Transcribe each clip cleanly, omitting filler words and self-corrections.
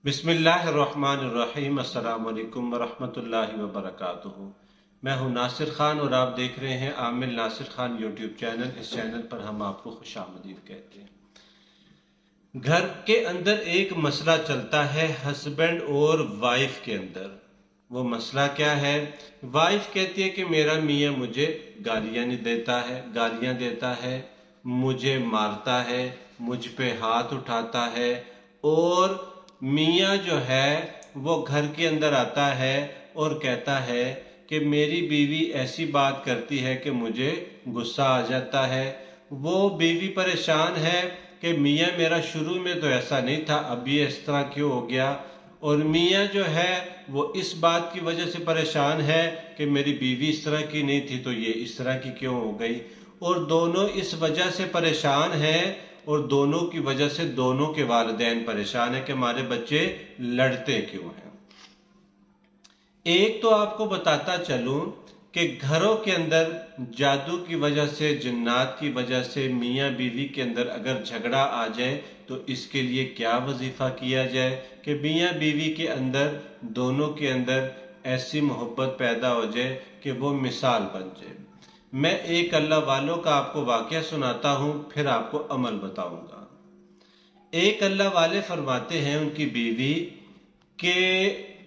بسم اللہ الرحمن الرحیم۔ السلام علیکم ورحمۃ اللہ وبرکاتہ۔ میں ہوں ناصر خان اور آپ دیکھ رہے ہیں عامل ناصر خان یوٹیوب چینل۔ اس چینل پر ہم آپ کو خوش آمدید کہتے ہیں۔ گھر کے اندر ایک مسئلہ چلتا ہے ہسبینڈ اور وائف کے اندر۔ وہ مسئلہ کیا ہے؟ وائف کہتی ہے کہ میرا میاں مجھے گالیاں دیتا ہے، مجھے مارتا ہے، مجھ پہ ہاتھ اٹھاتا ہے، اور میاں جو ہے وہ گھر کے اندر آتا ہے اور کہتا ہے کہ میری بیوی ایسی بات کرتی ہے کہ مجھے غصہ آ جاتا ہے۔ وہ بیوی پریشان ہے کہ میاں میرا شروع میں تو ایسا نہیں تھا، اب یہ اس طرح کیوں ہو گیا؟ اور میاں جو ہے وہ اس بات کی وجہ سے پریشان ہے کہ میری بیوی اس طرح کی نہیں تھی تو یہ اس طرح کی کیوں ہو گئی؟ اور دونوں اس وجہ سے پریشان ہیں، اور دونوں کی وجہ سے دونوں کے والدین پریشان ہیں کہ ہمارے بچے لڑتے کیوں ہیں۔ ایک تو آپ کو بتاتا چلوں کہ گھروں کے اندر جادو کی وجہ سے، جنات کی وجہ سے میاں بیوی کے اندر اگر جھگڑا آ جائے تو اس کے لیے کیا وظیفہ کیا جائے کہ میاں بیوی کے اندر، دونوں کے اندر ایسی محبت پیدا ہو جائے کہ وہ مثال بن جائے۔ میں ایک اللہ والوں کا آپ کو واقعہ سناتا ہوں، پھر آپ کو عمل بتاؤں گا۔ ایک اللہ والے فرماتے ہیں ان کی بیوی کہ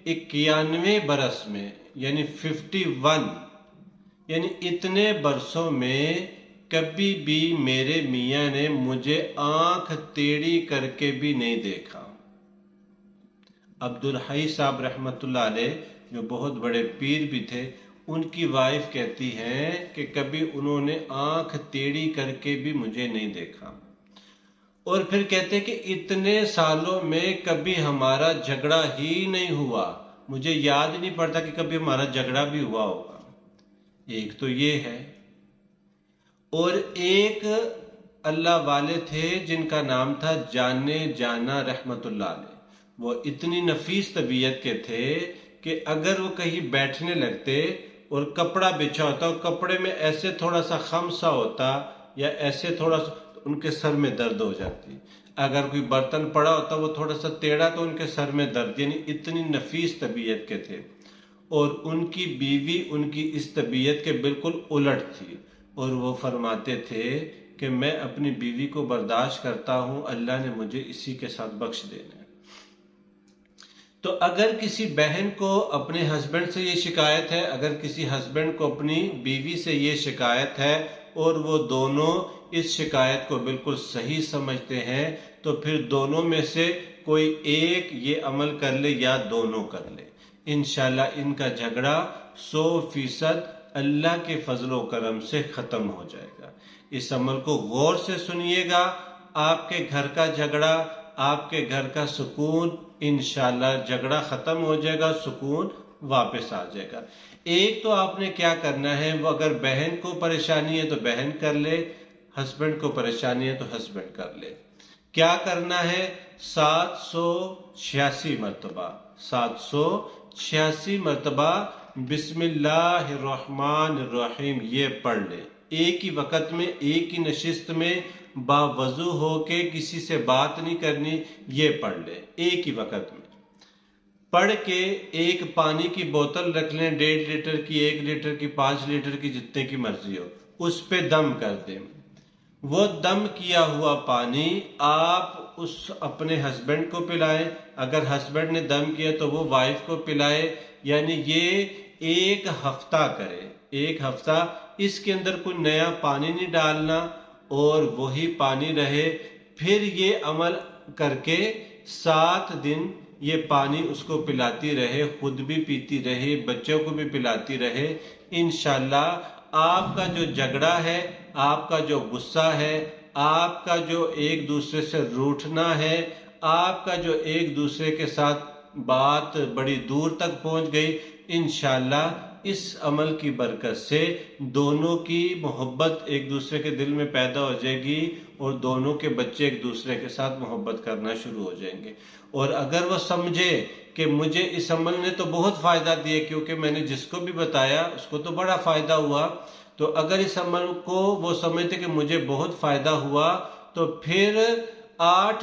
91 برس میں، یعنی 51، یعنی اتنے برسوں میں کبھی بھی میرے میاں نے مجھے آنکھ ٹیڑھی کر کے بھی نہیں دیکھا۔ عبدالحی صاحب رحمۃ اللہ علیہ جو بہت بڑے پیر بھی تھے، ان کی وائف کہتی ہیں کہ کبھی انہوں نے آنکھ ٹیڑھی کر کے بھی مجھے نہیں دیکھا۔ اور پھر کہتے کہ اتنے سالوں میں کبھی ہمارا جھگڑا ہی نہیں ہوا، مجھے یاد نہیں پڑتا کہ کبھی ہمارا جھگڑا بھی ہوا ہوگا۔ ایک تو یہ ہے، اور ایک اللہ والے تھے جن کا نام تھا جانے جانا رحمت اللہ علیہ۔ وہ اتنی نفیس طبیعت کے تھے کہ اگر وہ کہیں بیٹھنے لگتے اور کپڑا بچھا ہوتا اور کپڑے میں ایسے تھوڑا سا خم سا ہوتا یا ایسے تھوڑا سا، ان کے سر میں درد ہو جاتی۔ اگر کوئی برتن پڑا ہوتا وہ تھوڑا سا ٹیڑھا تو ان کے سر میں درد، یعنی اتنی نفیس طبیعت کے تھے۔ اور ان کی بیوی ان کی اس طبیعت کے بالکل الٹ تھی، اور وہ فرماتے تھے کہ میں اپنی بیوی کو برداشت کرتا ہوں، اللہ نے مجھے اسی کے ساتھ بخش دینا ہے۔ تو اگر کسی بہن کو اپنے ہسبینڈ سے یہ شکایت ہے، اگر کسی ہسبینڈ کو اپنی بیوی سے یہ شکایت ہے اور وہ دونوں اس شکایت کو بالکل صحیح سمجھتے ہیں، تو پھر دونوں میں سے کوئی ایک یہ عمل کر لے یا دونوں کر لے، انشاءاللہ ان کا جھگڑا 100% اللہ کے فضل و کرم سے ختم ہو جائے گا۔ اس عمل کو غور سے سنیے گا، آپ کے گھر کا جھگڑا، آپ کے گھر کا سکون، انشاءاللہ جھگڑا ختم ہو جائے گا، سکون واپس آ جائے گا۔ ایک تو آپ نے کیا کرنا ہے، وہ اگر بہن کو پریشانی ہے تو بہن کر لے، ہسبینڈ کو پریشانی ہے تو ہسبینڈ کر لے۔ کیا کرنا ہے؟ 786 مرتبہ 786 مرتبہ بسم اللہ الرحمن الرحیم یہ پڑھ لے، ایک ہی وقت میں، ایک ہی نشست میں، باوضو ہو کے، کسی سے بات نہیں کرنی، یہ پڑھ لے ایک ہی وقت میں۔ پڑھ کے ایک پانی کی بوتل رکھ لیں، 1.5 لیٹر کی، 1 لیٹر کی، 5 لیٹر کی، جتنے کی مرضی ہو، اس پہ دم کر دیں۔ وہ دم کیا ہوا پانی آپ اس اپنے ہسبینڈ کو پلائیں، اگر ہسبینڈ نے دم کیا تو وہ وائف کو پلائے، یعنی یہ 1 ہفتہ کرے، 1 ہفتہ۔ اس کے اندر کوئی نیا پانی نہیں ڈالنا اور وہی پانی رہے۔ پھر یہ عمل کر کے 7 دن یہ پانی اس کو پلاتی رہے، خود بھی پیتی رہے، بچوں کو بھی پلاتی رہے، انشاءاللہ آپ کا جو جھگڑا ہے، آپ کا جو غصہ ہے، آپ کا جو ایک دوسرے سے روٹھنا ہے، آپ کا جو ایک دوسرے کے ساتھ بات بڑی دور تک پہنچ گئی، انشاءاللہ اس عمل کی برکت سے دونوں کی محبت ایک دوسرے کے دل میں پیدا ہو جائے گی، اور دونوں کے بچے ایک دوسرے کے ساتھ محبت کرنا شروع ہو جائیں گے۔ اور اگر وہ سمجھے کہ مجھے اس عمل نے تو بہت فائدہ دیا، کیونکہ میں نے جس کو بھی بتایا اس کو تو بڑا فائدہ ہوا، تو اگر اس عمل کو وہ سمجھتے کہ مجھے بہت فائدہ ہوا، تو پھر 8